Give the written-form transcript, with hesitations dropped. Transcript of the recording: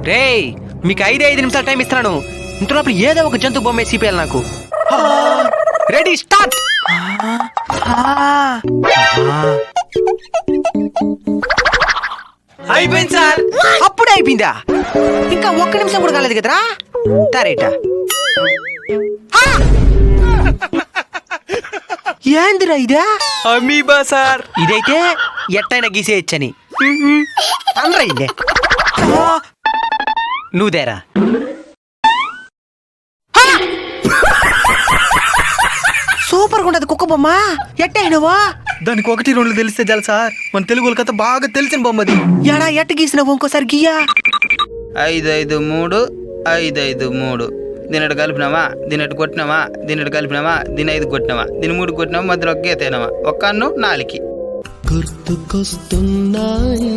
రేయ్ మీకు 5 నిమిషాలు టైం ఇస్తున్నాను. ఇంతలోపల ఏదో ఒక జంతు బొమ్మ సిపిఎల్ నాకు. Ready start. అయిపోయింది సార్. అప్పుడే అయిపోయిందా? ఇంకా 1 నిమిషం కూడా కాలేదు కదరా. తారేట ఏందిరా ఇదా? Amoeba sir. ఇదైతే ఎట్టైనా గీసేయచ్చని అందరైందే. నువ్వుదేరా. సూపర్ గా ఉంటది కుక్క బొమ్మ. ఎట్టయినవా? దానికి 1, 2 తెలిస్తే చాలు సార్. మన తెలుగు కథ బాగా తెలిసిన బొమ్మది. ఎడా ఎట్ట గీసినావు? ఇంకోసారి గీయా. 5, 5, 3 5, 5, 3 దీని కలిపినామా, దీని కొట్టినామా, దీని కలిపినామా, దీని 5 కొట్టినామా, దీని 3 కొట్టినామా, మధ్యలో ఒక గీతేనామా, ఒక్క అన్ను 4కి. గుర్తుకొస్తున్నాయి